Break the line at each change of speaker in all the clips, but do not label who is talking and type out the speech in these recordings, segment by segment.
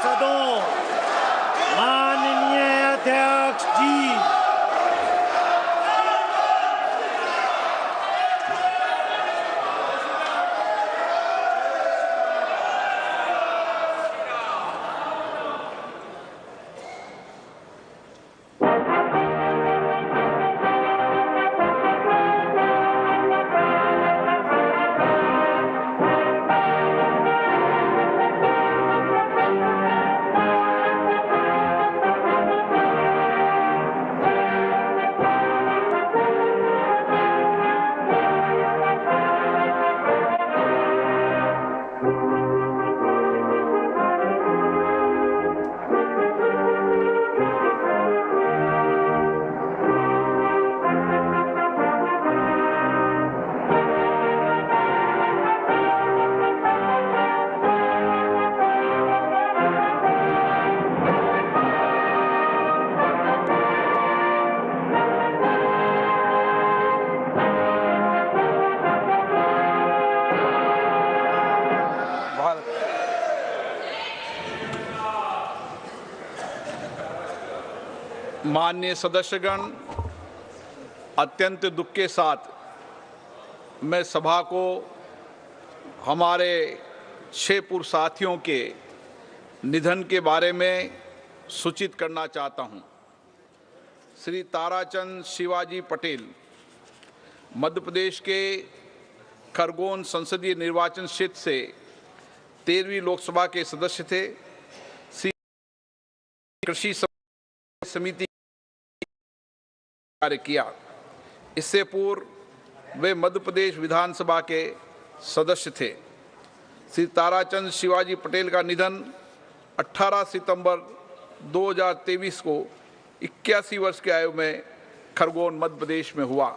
पार्षदों, माननीय अध्यक्ष जी,
माननीय सदस्यगण, अत्यंत दुख के साथ मैं सभा को हमारे 6 पूर्व साथियों के निधन के बारे में सूचित करना चाहता हूं। श्री ताराचंद शिवाजी पटेल मध्य प्रदेश के खरगोन संसदीय निर्वाचन क्षेत्र से 13वीं लोकसभा के सदस्य थे। श्री कृषि समिति कार्य किया। इससे पूर्व वे मध्य प्रदेश विधानसभा के सदस्य थे। श्री ताराचंद शिवाजी पटेल का निधन 18 सितंबर 2023 को 81 वर्ष की आयु में खरगोन मध्य प्रदेश में हुआ।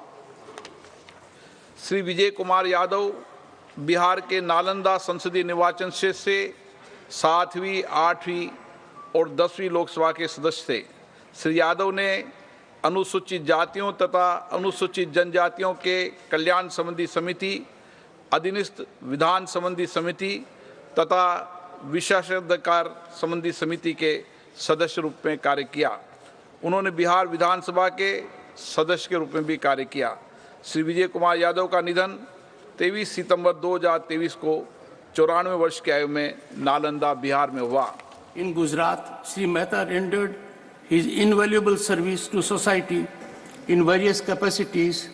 श्री विजय कुमार यादव बिहार के नालंदा संसदीय निर्वाचन क्षेत्र से 7वीं, 8वीं और 10वीं लोकसभा के सदस्य थे। श्री यादव ने अनुसूचित जातियों तथा अनुसूचित जनजातियों के कल्याण संबंधी समिति, अधीनस्थ विधान संबंधी समिति तथा विशेषाधिकार संबंधी समिति के सदस्य रूप में कार्य किया। उन्होंने बिहार विधानसभा के सदस्य के रूप में भी कार्य किया। श्री विजय कुमार यादव का निधन 23 सितंबर 2023 को 94 वर्ष की आयु में नालंदा, बिहार में हुआ।
In Gujarat, Sri Mehta rendered his invaluable service to society in various capacities,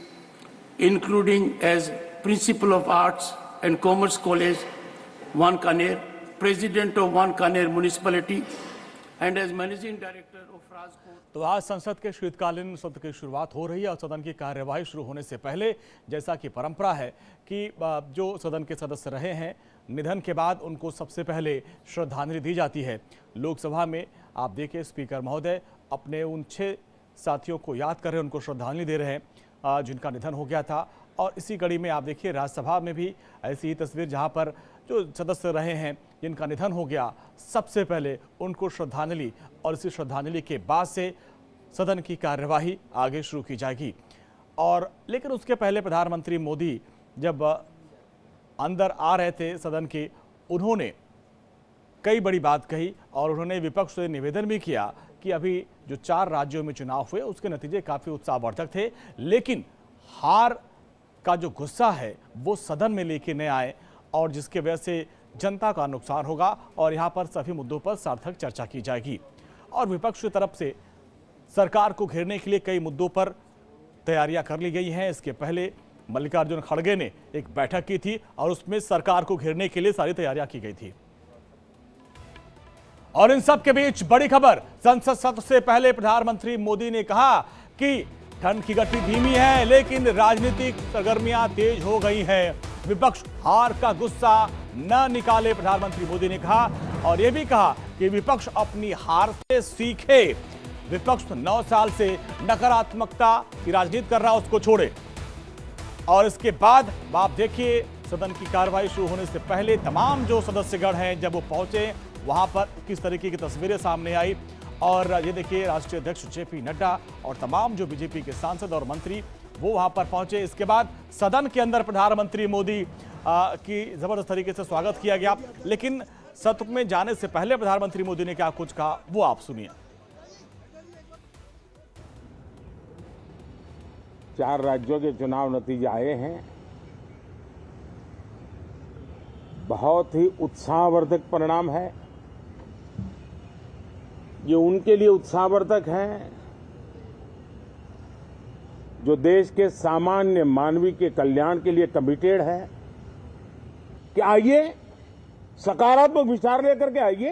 including as Principal of Arts and Commerce College, Wankaner, President of Wankaner Municipality, and as Managing Director of Rajkot.
तो आज संसद के शीतकालीन सत्र की शुरुआत हो रही है और सदन की कार्यवाही शुरू होने से पहले जैसा कि परंपरा है कि जो सदन के सदस्य रहे हैं, निधन के बाद उनको सबसे पहले श्रद्धांजलि दी जाती है। लोकसभा में आप देखिए स्पीकर महोदय अपने उन 6 साथियों को याद कर रहे हैं, उनको श्रद्धांजलि दे रहे हैं जिनका निधन हो गया था। और इसी कड़ी में आप देखिए राज्यसभा में भी ऐसी ही तस्वीर जहां पर जो सदस्य रहे हैं जिनका निधन हो गया, सबसे पहले उनको श्रद्धांजलि और इसी श्रद्धांजलि के बाद से सदन की कार्यवाही आगे शुरू की जाएगी। और लेकिन उसके पहले प्रधानमंत्री मोदी जब अंदर आ रहे थे सदन के, उन्होंने कई बड़ी बात कही और उन्होंने विपक्ष से निवेदन भी किया कि अभी जो 4 राज्यों में चुनाव हुए उसके नतीजे काफ़ी उत्साहवर्धक थे, लेकिन हार का जो गुस्सा है वो सदन में लेके न आए और जिसके वजह से जनता का नुकसान होगा और यहाँ पर सभी मुद्दों पर सार्थक चर्चा की जाएगी। और विपक्ष की तरफ से सरकार को घेरने के लिए कई मुद्दों पर तैयारियां कर ली गई हैं। इसके पहले मल्लिकार्जुन खड़गे ने एक बैठक की थी और उसमें सरकार को घेरने के लिए सारी तैयारियां की गई थी। और इन सब के बीच बड़ी खबर, संसद सत्र से पहले प्रधानमंत्री मोदी ने कहा कि ठंड की गति धीमी है लेकिन राजनीतिक सरगर्मियां तेज हो गई हैं। विपक्ष हार का गुस्सा न निकाले, प्रधानमंत्री मोदी ने कहा। और यह भी कहा कि विपक्ष अपनी हार से सीखे। विपक्ष 9 साल से नकारात्मकता की राजनीति कर रहा है, उसको छोड़े। और इसके बाद आप देखिए सदन की कार्यवाही शुरू होने से पहले तमाम जो सदस्यगण हैं जब वो पहुंचे वहां पर किस तरीके की तस्वीरें सामने आई। और ये देखिए राष्ट्रीय अध्यक्ष जेपी नड्डा और तमाम जो बीजेपी के सांसद और मंत्री वो वहां पर पहुंचे। इसके बाद सदन के अंदर प्रधानमंत्री मोदी की जबरदस्त तरीके से स्वागत किया गया। लेकिन सत्र में जाने से पहले प्रधानमंत्री मोदी ने क्या कुछ कहा, वो आप सुनिए।
4 राज्यों के चुनाव नतीजे आए हैं। बहुत ही उत्साहवर्धक परिणाम है। ये उनके लिए उत्साहवर्धक है जो देश के सामान्य मानवी के कल्याण के लिए कमिटेड है कि आइए सकारात्मक विचार लेकर के आइए।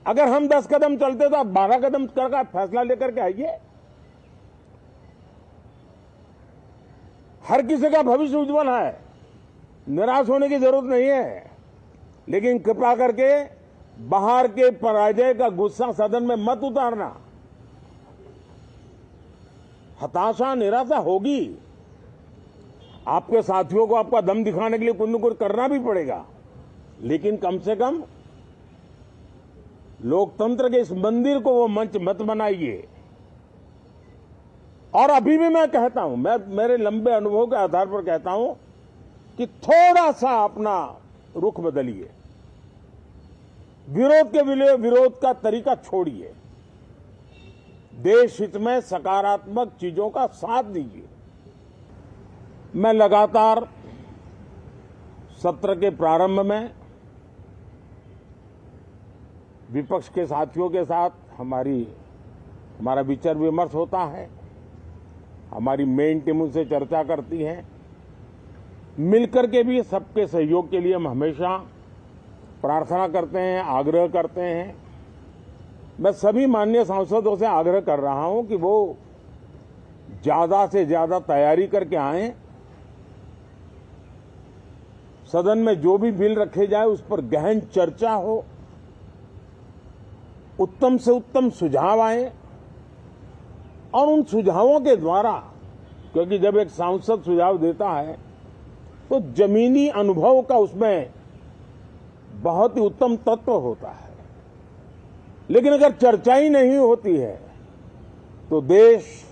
अगर हम 10 कदम चलते तो आप 12 कदम करके फैसला लेकर के आइए। हर किसी का भविष्य उज्जवल है, निराश होने की जरूरत नहीं है, लेकिन कृपा करके बाहर के पराजय का गुस्सा सदन में मत उतारना। हताशा निराशा होगी, आपके साथियों को आपका दम दिखाने के लिए कुछ न कुछ करना भी पड़ेगा, लेकिन कम से कम लोकतंत्र के इस मंदिर को वो मंच मत बनाइए। और अभी भी मैं कहता हूं, मैं मेरे लंबे अनुभव के आधार पर कहता हूं कि थोड़ा सा अपना रुख बदलिए, विरोध के विरोध का तरीका छोड़िए, देश हित में सकारात्मक चीजों का साथ दीजिए। मैं लगातार सत्र के प्रारंभ में विपक्ष के साथियों के साथ हमारा विचार विमर्श होता है। हमारी मेन टीम उनसे चर्चा करती है। मिलकर के भी सबके सहयोग के लिए हम हमेशा प्रार्थना करते हैं, आग्रह करते हैं। मैं सभी माननीय सांसदों से आग्रह कर रहा हूं कि वो ज्यादा से ज्यादा तैयारी करके आएं। सदन में जो भी बिल रखे जाए उस पर गहन चर्चा हो, उत्तम से उत्तम सुझाव आए और उन सुझावों के द्वारा, क्योंकि जब एक सांसद सुझाव देता है तो जमीनी अनुभव का उसमें बहुत ही उत्तम तत्व होता है, लेकिन अगर चर्चा ही नहीं होती है तो देश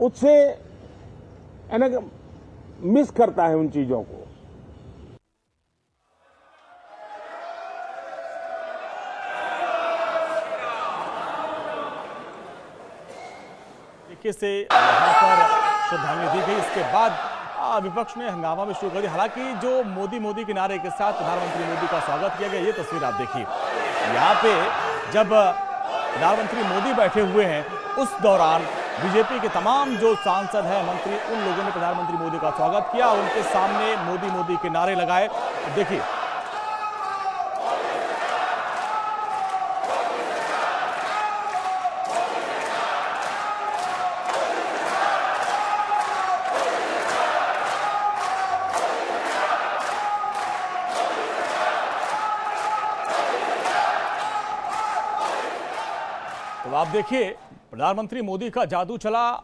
उससे मिस करता है उन चीजों को।
तरीके से यहाँ पर श्रद्धांजलि दी गई। इसके बाद विपक्ष ने हंगामा में शुरू कर दिया। हालांकि जो मोदी के नारे के साथ प्रधानमंत्री मोदी का स्वागत किया गया, ये तस्वीर आप देखिए। यहाँ पे जब प्रधानमंत्री मोदी बैठे हुए हैं, उस दौरान बीजेपी के तमाम जो सांसद हैं, मंत्री, उन लोगों ने प्रधानमंत्री मोदी का स्वागत किया। उनके सामने मोदी के नारे लगाए। देखिए, तो आप देखिए प्रधानमंत्री मोदी का जादू चला।